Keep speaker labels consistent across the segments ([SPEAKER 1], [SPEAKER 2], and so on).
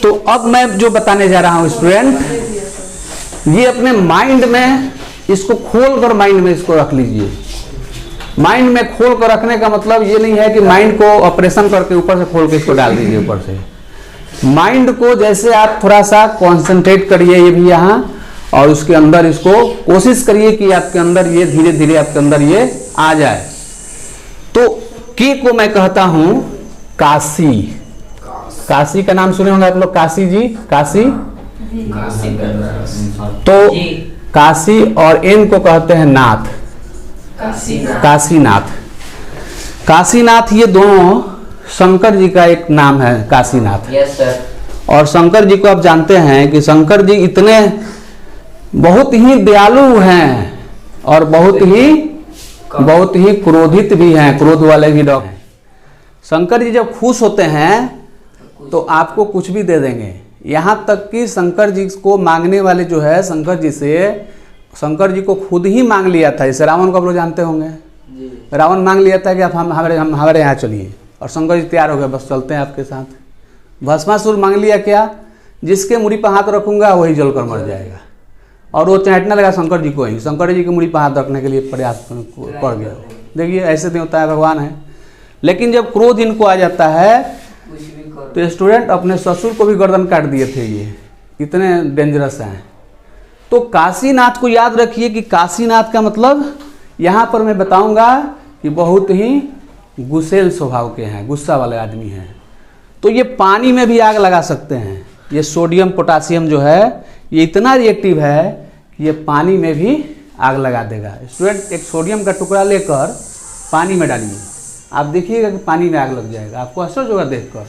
[SPEAKER 1] तो अब मैं जो बताने जा रहा हूं स्टूडेंट, ये अपने माइंड में इसको खोल कर माइंड में इसको रख लीजिए। माइंड में खोल कर रखने का मतलब ये नहीं है कि माइंड को ऑपरेशन करके ऊपर से खोल के इसको डाल दीजिए ऊपर से। माइंड को जैसे आप थोड़ा सा कंसंट्रेट करिए ये भी यहाँ, और उसके अंदर इसको कोशिश करिए कि आपके अंदर ये धीरे धीरे आपके अंदर ये आ जाए। तो के को मैं कहता हूं काशी। काशी का नाम सुने होंगे आप लोग, काशी जी, काशी। तो काशी और एन को कहते हैं नाथ, काशीनाथ। काशीनाथ ये दोनों शंकर जी का एक नाम है, काशीनाथ।
[SPEAKER 2] Yes sir.
[SPEAKER 1] और शंकर जी को आप जानते हैं कि शंकर जी इतने बहुत ही दयालु हैं और बहुत ही क्रोधित भी हैं, क्रोध वाले भी लोग हैं। शंकर जी जब खुश होते हैं तो आपको कुछ भी दे देंगे। यहाँ तक कि शंकर जी को मांगने वाले जो है शंकर जी से, शंकर जी को खुद ही मांग लिया था। जैसे रावण को आप लोग जानते होंगे, रावण मांग लिया था कि आप हमारे यहाँ चलिए, और शंकर जी तैयार हो गए, बस चलते हैं आपके साथ। भस्मासुर मांग लिया क्या, जिसके मुड़ी पर हाथ रखूंगा वही जलकर मर जाएगा, और वो चाटने लगा शंकर जी को ही। शंकर जी की मुड़ी पर हाथ रखने के लिए प्रयास कर गया। देखिए ऐसे नहीं होता है, भगवान है। लेकिन जब क्रोध इनको आ जाता है तो स्टूडेंट अपने ससुर को भी गर्दन काट दिए थे, ये इतने डेंजरस हैं। तो काशीनाथ को याद रखिए कि काशीनाथ का मतलब यहाँ पर मैं बताऊंगा कि बहुत ही गुस्सेल स्वभाव के हैं, गुस्सा वाले आदमी हैं। तो ये पानी में भी आग लगा सकते हैं। ये सोडियम पोटासियम जो है ये इतना रिएक्टिव है कि ये पानी में भी आग लगा देगा। स्टूडेंट एक सोडियम का टुकड़ा लेकर पानी में डालिए, आप देखिएगा कि पानी में आग लग जाएगा, आपको आश्चर्य होगा देखकर।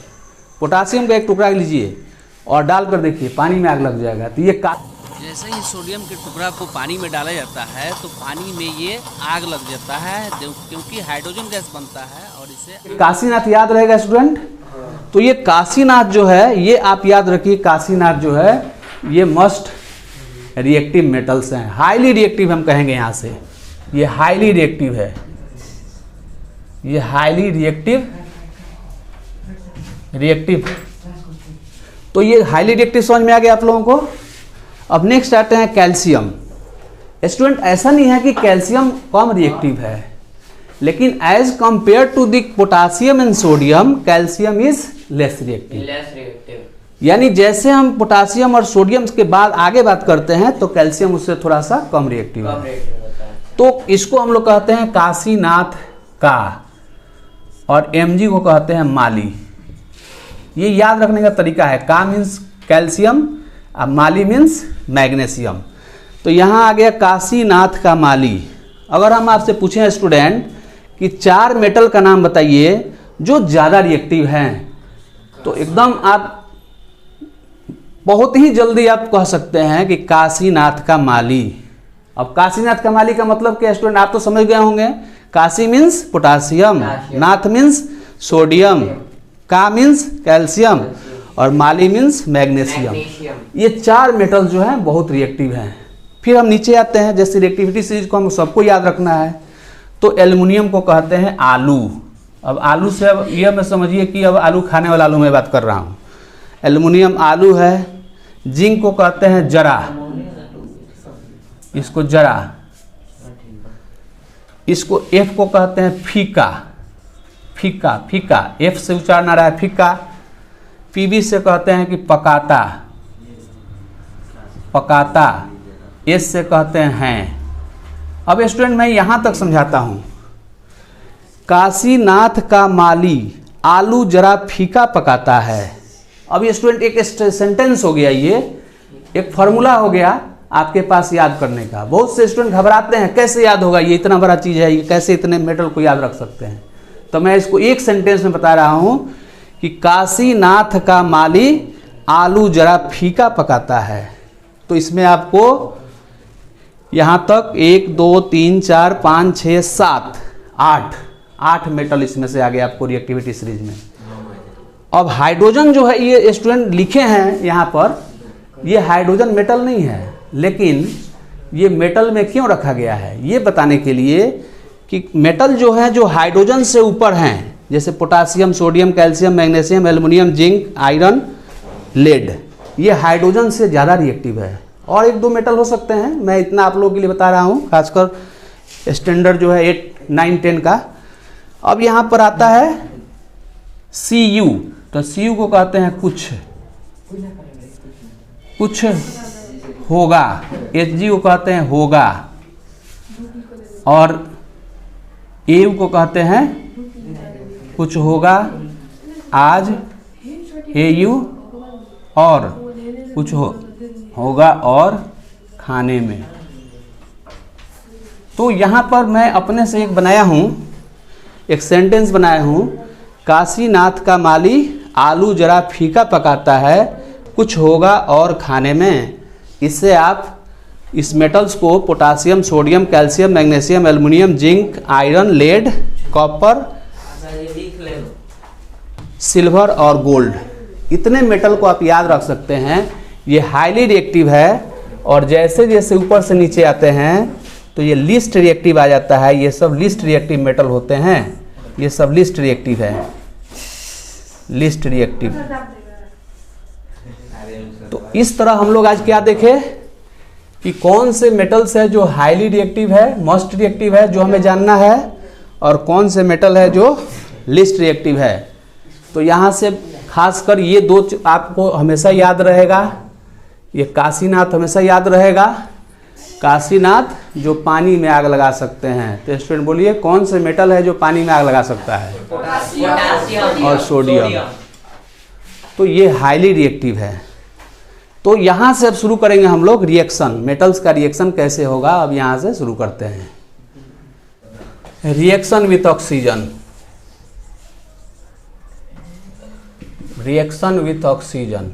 [SPEAKER 1] पोटासियम का एक टुकड़ा लीजिए और डालकर देखिए पानी में आग लग जाएगा। तो ये
[SPEAKER 3] जैसे ही सोडियम के टुकड़ा को पानी में डाला जाता है तो पानी में ये आग लग जाता है, क्योंकि हाइड्रोजन गैस बनता है और इसे
[SPEAKER 1] काशीनाथ याद रहेगा स्टूडेंट। तो ये काशीनाथ जो है ये आप याद रखिए, काशीनाथ जो है ये मस्ट रिएक्टिव मेटल्स हैं, हाईली रिएक्टिव हम कहेंगे यहाँ से। ये हाईली रिएक्टिव है, ये हाईली रिएक्टिव तो ये हाईली रिएक्टिव समझ में आ गया आप लोगों को। अब नेक्स्ट आते हैं कैल्शियम। स्टूडेंट ऐसा नहीं है कि कैल्शियम कम रिएक्टिव है, लेकिन as compare to the potassium and sodium calcium is less reactive. यानी जैसे हम पोटासियम और सोडियम के बाद आगे बात करते हैं तो कैल्शियम उससे थोड़ा सा कम रिएक्टिव है। तो इसको हम लोग कहते हैं काशीनाथ का, और Mg को कहते हैं माली। ये याद रखने का तरीका है, का मीन्स कैल्शियम और माली मीन्स मैग्नीशियम। तो यहाँ आ गया काशीनाथ का माली। अगर हम आपसे पूछें स्टूडेंट कि 4 मेटल का नाम बताइए जो ज़्यादा रिएक्टिव हैं, तो एकदम आप बहुत ही जल्दी आप कह सकते हैं कि काशीनाथ का माली। अब काशीनाथ का माली का मतलब क्या स्टूडेंट, आप तो समझ गए होंगे। काशी मीन्स पोटासियम, नाथ मीन्स सोडियम, का मीन्स कैल्शियम, और माली मीन्स मैग्नीशियम। ये 4 मेटल जो हैं बहुत रिएक्टिव हैं। फिर हम नीचे आते हैं, जैसे रिएक्टिविटी सीरीज को हम सबको याद रखना है। तो एल्युमिनियम को कहते हैं आलू। अब आलू से अब यह मैं समझिए कि अब आलू खाने वाला आलू मैं बात कर रहा हूँ। एल्युमिनियम आलू है। जिंक को कहते हैं जरा, इसको जरा। इसको एफ को कहते हैं फीका, फीका फीका, एफ से उच्चारण आ रहा है फीका। पीबी से कहते हैं कि पकाता, पकाता। एस से कहते हैं। अब स्टूडेंट मैं यहां तक समझाता हूं। काशीनाथ का माली आलू जरा फीका पकाता है। अब ये स्टूडेंट एक सेंटेंस हो गया, ये एक फॉर्मूला हो गया आपके पास याद करने का। बहुत से स्टूडेंट घबराते हैं, कैसे याद होगा, ये इतना बड़ा चीज़ है, ये कैसे इतने मेटल को याद रख सकते हैं। तो मैं इसको एक सेंटेंस में बता रहा हूं कि काशीनाथ का माली आलू जरा फीका पकाता है। तो इसमें आपको यहाँ तक 1 2 3 4 5 6 7 8 मेटल इसमें से आ गया आपको रिएक्टिविटी सीरीज में। अब हाइड्रोजन जो है ये स्टूडेंट लिखे हैं यहाँ पर, ये हाइड्रोजन मेटल नहीं है, लेकिन ये मेटल में क्यों रखा गया है ये बताने के लिए कि मेटल जो है जो हाइड्रोजन से ऊपर हैं, जैसे potassium, sodium, calcium, magnesium, aluminium, zinc, iron lead, ये हाइड्रोजन से ज़्यादा रिएक्टिव है। और एक दो मेटल हो सकते हैं, मैं इतना आप लोगों के लिए बता रहा हूँ, खासकर स्टैंडर्ड जो है 8, 9, 10 का। अब यहाँ पर आता है Cu, तो Cu को कहते हैं कुछ होगा, Hg को कहते हैं होगा, और Au को कहते हैं कुछ होगा आज, Au और कुछ होगा और खाने में। तो यहाँ पर मैं अपने से एक बनाया हूँ, एक सेंटेंस बनाया हूँ, काशीनाथ का माली आलू जरा फीका पकाता है, कुछ होगा और खाने में। इससे आप इस मेटल्स को potassium, sodium, calcium, magnesium, aluminium, zinc, iron, lead, copper, silver और गोल्ड, इतने मेटल को आप याद रख सकते हैं। ये हाईली रिएक्टिव है, और जैसे जैसे ऊपर से नीचे आते हैं तो ये लीस्ट रिएक्टिव आ जाता है। ये सब लीस्ट रिएक्टिव मेटल होते हैं, ये सब लीस्ट रिएक्टिव है, लीस्ट रिएक्टिव। तो इस तरह हम लोग आज क्या देखें कि कौन से मेटल्स है जो हाईली रिएक्टिव है, मोस्ट रिएक्टिव है, जो हमें जानना है, और कौन से मेटल है जो लीस्ट रिएक्टिव है। तो यहाँ से खासकर ये दो आपको हमेशा याद रहेगा, ये काशीनाथ हमेशा याद रहेगा, काशीनाथ जो पानी में आग लगा सकते हैं। तो स्टूडेंट बोलिए कौन से मेटल है जो पानी में आग लगा सकता है? पोटासियम और सोडियम। तो ये हाईली रिएक्टिव है। तो यहाँ से अब शुरू करेंगे हम लोग रिएक्शन, मेटल्स का रिएक्शन कैसे होगा। अब यहाँ से शुरू करते हैं। Reaction with oxygen, reaction with oxygen.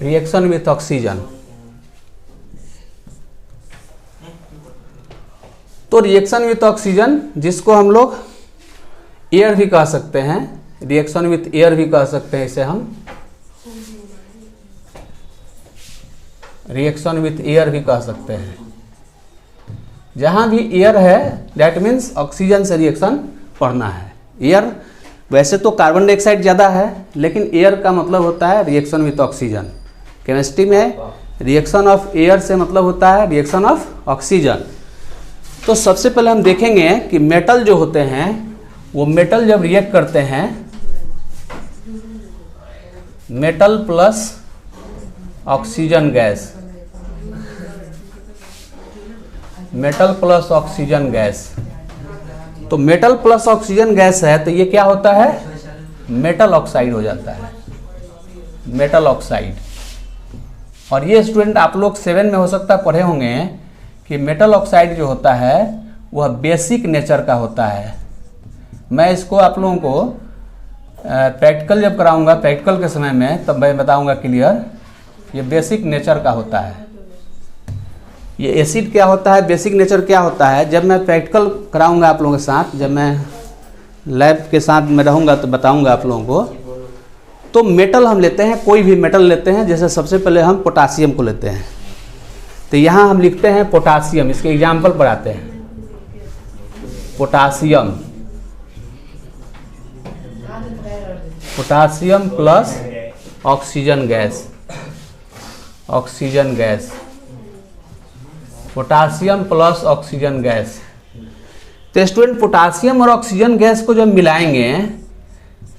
[SPEAKER 1] Reaction with oxygen. तो रिएक्शन विथ ऑक्सीजन, जिसको हम लोग एयर भी कह सकते हैं, रिएक्शन विथ एयर भी कह सकते हैं इसे हम, रिएक्शन विथ एयर भी कह सकते हैं। जहां भी एयर है दैट मीन्स ऑक्सीजन से रिएक्शन पढ़ना है। एयर वैसे तो कार्बन डाइऑक्साइड ज़्यादा है, लेकिन एयर का मतलब होता है रिएक्शन विथ ऑक्सीजन। केमिस्ट्री में रिएक्शन ऑफ एयर से मतलब होता है रिएक्शन ऑफ ऑक्सीजन। तो सबसे पहले हम देखेंगे कि मेटल जो होते हैं, वो मेटल जब रिएक्ट करते हैं, metal plus oxygen gas, metal plus oxygen gas. तो मेटल प्लस ऑक्सीजन गैस है तो ये क्या होता है? मेटल ऑक्साइड हो जाता है, मेटल ऑक्साइड। और ये स्टूडेंट आप लोग 7 में हो सकता है पढ़े होंगे कि मेटल ऑक्साइड जो होता है वह बेसिक नेचर का होता है। मैं इसको आप लोगों को प्रैक्टिकल जब कराऊंगा, प्रैक्टिकल के समय में, तब मैं बताऊंगा क्लियर। ये बेसिक नेचर का होता है। ये एसिड क्या होता है, बेसिक नेचर क्या होता है, जब मैं प्रैक्टिकल कराऊंगा आप लोगों के साथ, जब मैं लैब के साथ में रहूंगा तो बताऊंगा आप लोगों को। तो मेटल हम लेते हैं, कोई भी मेटल लेते हैं, जैसे सबसे पहले हम पोटासियम को लेते हैं। तो यहाँ हम लिखते हैं पोटासियम, इसके एग्जाम्पल पर आते हैं। Potassium, potassium plus oxygen gas, oxygen gas, potassium plus oxygen gas. तो स्टूडेंट पोटासियम और ऑक्सीजन गैस को जब मिलाएंगे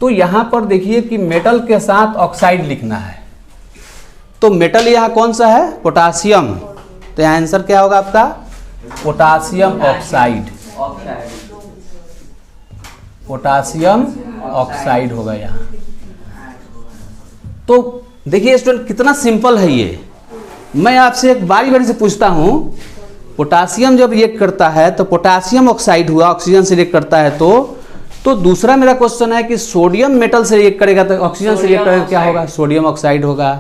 [SPEAKER 1] तो यहाँ पर देखिए कि मेटल के साथ ऑक्साइड लिखना है। तो मेटल यहाँ कौन सा है? पोटासियम। तो यहाँ आंसर क्या होगा आपका? पोटासियम ऑक्साइड, पोटासियम ऑक्साइड होगा यहाँ। तो देखिए स्टूडेंट कितना सिंपल है ये। मैं आपसे एक बारी बारी से पूछता हूँ, पोटासियम जब रिएक्ट करता है तो पोटासियम ऑक्साइड हुआ, ऑक्सीजन से रिएक्ट करता है। तो दूसरा मेरा क्वेश्चन है कि सोडियम मेटल से रिएक्ट करेगा तो ऑक्सीजन से रिएक्ट करेगा, क्या होगा? सोडियम ऑक्साइड होगा।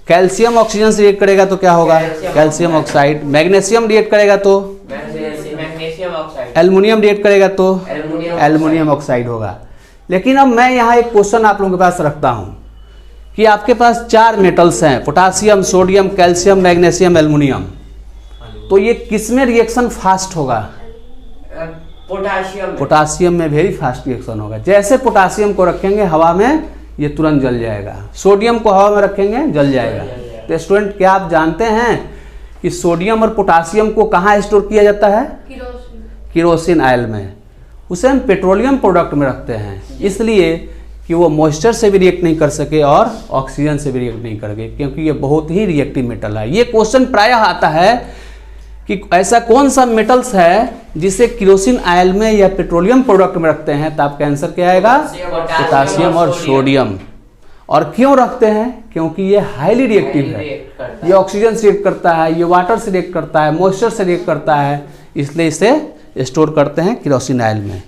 [SPEAKER 1] कैल्शियम ऑक्सीजन से रिएक्ट करेगा तो क्या होगा? Calcium oxide. मैग्नीशियम रिएक्ट करेगा तो मैग्नीशियम ऑक्साइड। एल्युमिनियम रिएक्ट करेगा तो एल्युमिनियम ऑक्साइड होगा। लेकिन अब मैं यहाँ एक क्वेश्चन आप लोगों के पास रखता हूँ कि आपके पास 4 मेटल्स हैं, potassium, sodium, calcium, magnesium, aluminium. तो ये किसमें रिएक्शन फास्ट होगा? पोटासियम में वेरी फास्ट रिएक्शन होगा। जैसे पोटासियम को रखेंगे हवा में, ये तुरंत जल जाएगा। सोडियम को हवा में रखेंगे, जल जाएगा। तो स्टूडेंट, क्या आप जानते हैं कि सोडियम और पोटासियम को कहाँ स्टोर किया जाता है? केरोसिन ऑयल में। उसे हम पेट्रोलियम प्रोडक्ट में रखते हैं, इसलिए कि वो मॉइस्चर से भी रिएक्ट नहीं कर सके और ऑक्सीजन से भी रिएक्ट नहीं कर सके, क्योंकि ये बहुत ही रिएक्टिव मेटल है। ये क्वेश्चन प्रायः आता है कि ऐसा कौन सा मेटल्स है जिसे केरोसिन ऑयल में या पेट्रोलियम प्रोडक्ट में रखते हैं, तो आपका आंसर क्या आएगा? पोटासियम और सोडियम। और क्यों रखते हैं? क्योंकि ये हाईली रिएक्टिव है। ये ऑक्सीजन से रिएक्ट करता है, ये वाटर से रिएक्ट करता है, मॉइस्चर से रिएक्ट करता है, इसलिए इसे स्टोर करते हैं केरोसिन ऑयल में।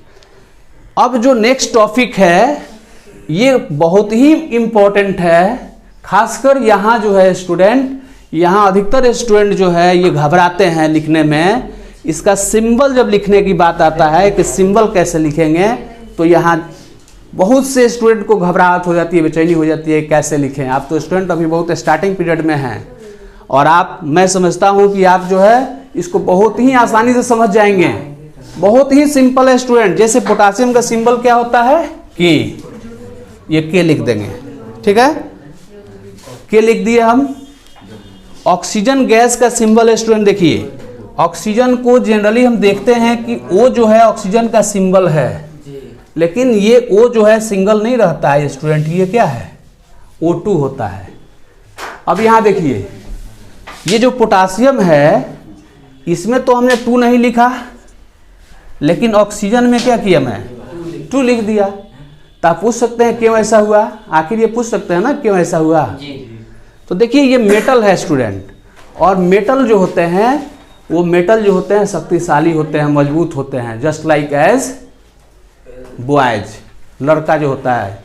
[SPEAKER 1] अब जो नेक्स्ट टॉपिक है ये बहुत ही इम्पोर्टेंट है, खासकर यहाँ जो है स्टूडेंट, यहाँ अधिकतर स्टूडेंट जो है ये घबराते हैं लिखने में। इसका सिंबल जब लिखने की बात आता है कि सिंबल कैसे लिखेंगे, तो यहाँ बहुत से स्टूडेंट को घबराहट हो जाती है, बेचैनी हो जाती है, कैसे लिखें। आप तो स्टूडेंट अभी बहुत स्टार्टिंग पीरियड में हैं और मैं समझता हूँ कि आप जो है इसको बहुत ही आसानी से समझ जाएंगे। बहुत ही सिंपल है स्टूडेंट। जैसे पोटासियम का सिंबल क्या होता है? के। ये के लिख देंगे, ठीक है? के लिख दिए हम। ऑक्सीजन गैस का सिंबल है स्टूडेंट, देखिए ऑक्सीजन को जनरली हम देखते हैं कि O जो है ऑक्सीजन का सिंबल है, लेकिन ये O जो है सिंगल नहीं रहता है स्टूडेंट, ये क्या है? O2 होता है। अब यहाँ देखिए ये जो पोटासियम है इसमें तो हमने 2 नहीं लिखा, लेकिन ऑक्सीजन में क्या किया? मैं 2 लिख दिया। तो आप पूछ सकते हैं क्यों ऐसा हुआ? आखिर ये पूछ सकते हैं ना क्यों ऐसा हुआ? तो देखिए ये मेटल है स्टूडेंट, और मेटल जो होते हैं वो मेटल जो होते हैं शक्तिशाली होते हैं, मजबूत होते हैं। जस्ट लाइक एज बॉयज, लड़का जो होता है,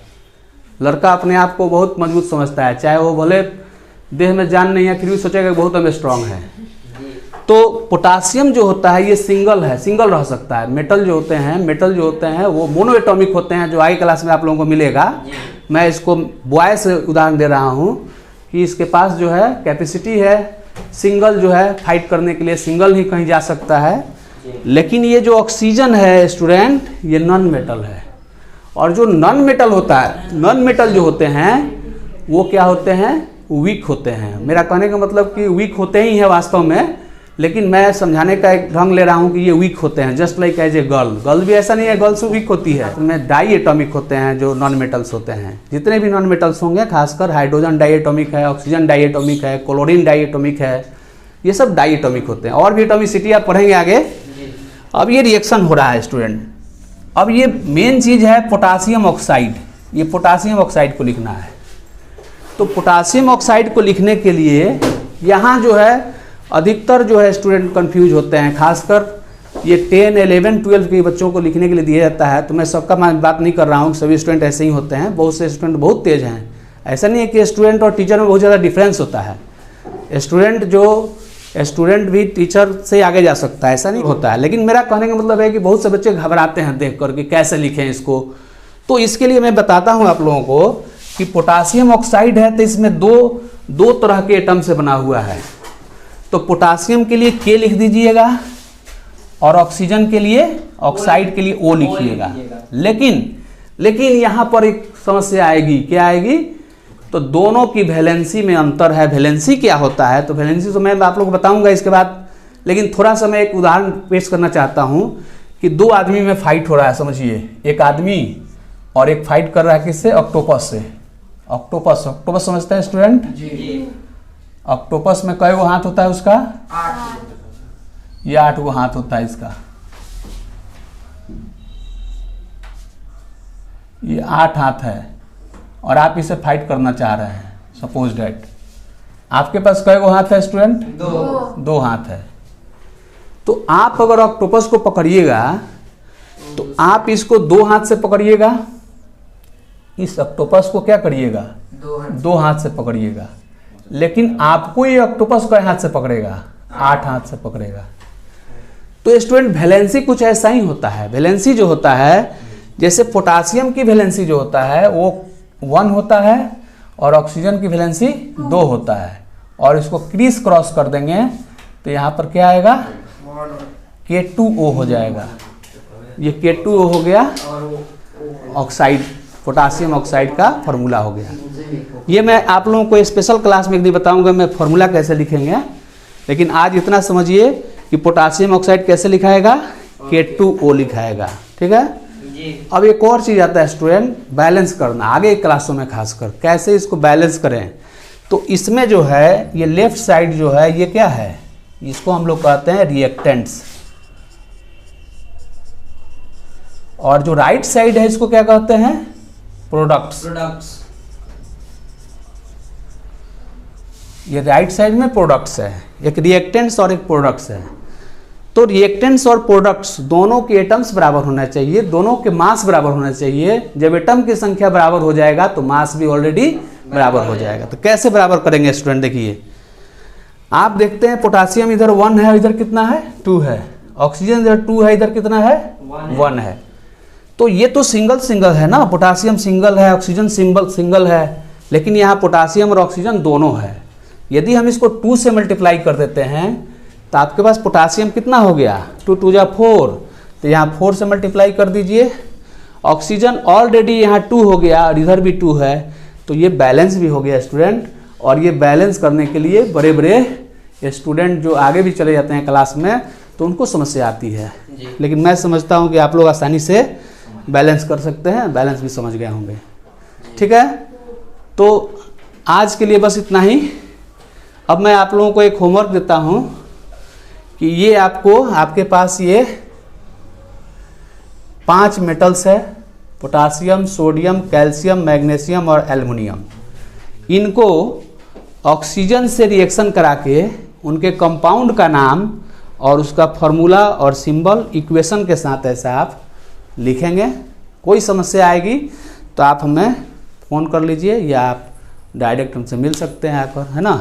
[SPEAKER 1] लड़का अपने आप को बहुत मजबूत समझता है, चाहे वो भले देह में जान नहीं है फिर भी सोचेगा बहुत हमें स्ट्रांग है। तो पोटासियम जो होता है ये सिंगल है, सिंगल रह सकता है। मेटल जो होते हैं वो मोनो एटॉमिक होते हैं, जो आगे क्लास में आप लोगों को मिलेगा। मैं इसको बॉय से उदाहरण दे रहा हूँ कि इसके पास जो है कैपेसिटी है सिंगल जो है फाइट करने के लिए, सिंगल ही कहीं जा सकता है। लेकिन ये जो ऑक्सीजन है स्टूडेंट, ये नॉन मेटल है। और जो नॉन मेटल होता है, नॉन मेटल जो होते हैं वो क्या होते हैं? वीक होते हैं। मेरा कहने का मतलब कि वीक होते ही हैं वास्तव में, लेकिन मैं समझाने का एक ढंग ले रहा हूँ कि ये वीक होते हैं। Just like as a girl भी ऐसा नहीं है गर्ल्स वीक होती है, उनमें डाई एटॉमिक होते हैं जो नॉन मेटल्स होते हैं। जितने भी नॉन मेटल्स होंगे, खासकर हाइड्रोजन डाई एटॉमिक है, ऑक्सीजन डाई एटॉमिक है, क्लोरीन डाई एटॉमिक है, ये सब डाई एटॉमिक होते हैं। और भी एटॉमिसिटी आप पढ़ेंगे आगे। अब ये रिएक्शन हो रहा है स्टूडेंट। अब ये मेन चीज़ है पोटासियम ऑक्साइड। ये पोटासियम ऑक्साइड को लिखना है। तो पोटासियम ऑक्साइड को लिखने के लिए यहाँ जो है अधिकतर जो है स्टूडेंट कंफ्यूज होते हैं, खासकर ये 10, 11, 12 के बच्चों को लिखने के लिए दिया जाता है। तो मैं सबका बात नहीं कर रहा हूँ, सभी स्टूडेंट ऐसे ही होते हैं। बहुत से स्टूडेंट बहुत तेज हैं। ऐसा नहीं है कि स्टूडेंट और टीचर में बहुत ज़्यादा डिफरेंस होता है। स्टूडेंट भी टीचर से आगे जा सकता है, ऐसा नहीं होता है। लेकिन मेरा कहने का मतलब है कि बहुत से बच्चे घबराते हैं देख कर कि कैसे लिखें इसको। तो इसके लिए मैं बताता हूँ आप लोगों को कि पोटासियम ऑक्साइड है तो इसमें दो तरह के एटम से बना हुआ है। तो पोटासियम के लिए के लिख दीजिएगा और ऑक्सीजन के लिए, ऑक्साइड के लिए ओ लिखिएगा। लेकिन यहाँ पर एक समस्या आएगी। क्या आएगी? तो दोनों की वैलेंसी में अंतर है। वैलेंसी क्या होता है? तो वैलेंसी तो मैं आप लोग को बताऊंगा इसके बाद, लेकिन थोड़ा सा मैं एक उदाहरण पेश करना चाहता हूँ कि 2 आदमी में फाइट हो रहा है। समझिए, एक आदमी और एक फाइट कर रहा है किससे? ऑक्टोपस से। ऑक्टोपस समझते हैं स्टूडेंट जी? ऑक्टोपस में कई गो हाथ होता है उसका? 8। ये 8 गो हाथ होता है इसका। ये 8 हाथ है और आप इसे फाइट करना चाह रहे हैं। सपोज डेट आपके पास कई गो हाथ है स्टूडेंट? 2 हाथ है। तो आप अगर ऑक्टोपस को पकड़िएगा तो आप इसको 2 हाथ से पकड़िएगा, इस ऑक्टोपस को क्या करिएगा? 2 हाथ से पकड़िएगा। लेकिन आपको ये ऑक्टोपस कई हाथ से पकड़ेगा? 8 हाथ से पकड़ेगा। तो स्टूडेंट वैलेंसी कुछ ऐसा ही होता है। वैलेंसी जो होता है, जैसे पोटासियम की वैलेंसी जो होता है वो 1 होता है और ऑक्सीजन की वैलेंसी 2 होता है। और इसको क्रीज क्रॉस कर देंगे तो यहाँ पर क्या आएगा? K2O हो जाएगा। ये K2O हो गया ऑक्साइड, पोटासियम ऑक्साइड का फॉर्मूला हो गया। ये मैं आप लोगों को स्पेशल क्लास में एक दिन बताऊंगा मैं फॉर्मूला कैसे लिखेंगे, लेकिन आज इतना समझिए कि पोटासियम ऑक्साइड कैसे लिखाएगा, K2O लिखाएगा, ठीक है। अब एक और चीज़ आता है स्टूडेंट, बैलेंस करना, आगे क्लासों में खासकर कैसे इसको बैलेंस करें। तो इसमें जो है ये लेफ्ट साइड जो है ये क्या है, इसको हम लोग कहते हैं रिएक्टेंट्स, और जो राइट साइड है इसको क्या कहते हैं, प्रोडक्ट्स। ये राइट साइड में प्रोडक्ट्स है, एक रिएक्टेंट्स और एक प्रोडक्ट्स है। तो रिएक्टेंट्स और प्रोडक्ट्स दोनों के एटम्स बराबर होना चाहिए, दोनों के मास बराबर होना चाहिए। जब एटम की संख्या बराबर हो जाएगा तो मास भी ऑलरेडी बराबर हो जाएगा। तो कैसे बराबर करेंगे स्टूडेंट, देखिए आप देखते हैं पोटासियम इधर 1 है, इधर कितना है 2 है, ऑक्सीजन इधर 2 है, इधर कितना है 1 है। तो ये तो सिंगल सिंगल है ना, पोटासियम सिंगल है, ऑक्सीजन सिंगल है, लेकिन यहाँ पोटासियम और ऑक्सीजन दोनों है। यदि हम इसको 2 से मल्टीप्लाई कर देते हैं तो आपके पास पोटासियम कितना हो गया, 2 2 जा 4, तो यहाँ 4 से मल्टीप्लाई कर दीजिए। ऑक्सीजन ऑलरेडी यहाँ 2 हो गया और इधर भी 2 है, तो ये बैलेंस भी हो गया स्टूडेंट। और ये बैलेंस करने के लिए बड़े बड़े स्टूडेंट जो आगे भी चले जाते हैं क्लास में तो उनको समस्या आती है, लेकिन मैं समझता हूँ कि आप लोग आसानी से बैलेंस कर सकते हैं, बैलेंस भी समझ गए होंगे, ठीक है। तो आज के लिए बस इतना ही। अब मैं आप लोगों को एक होमवर्क देता हूँ कि ये आपको, आपके पास ये 5 मेटल्स है, पोटासियम, सोडियम, कैल्शियम, मैग्नीशियम और एल्युमिनियम। इनको ऑक्सीजन से रिएक्शन करा के उनके कंपाउंड का नाम और उसका फॉर्मूला और सिंबल इक्वेशन के साथ ऐसा आप लिखेंगे। कोई समस्या आएगी तो आप हमें फ़ोन कर लीजिए या आप डायरेक्ट हमसे मिल सकते हैं आकर, है ना।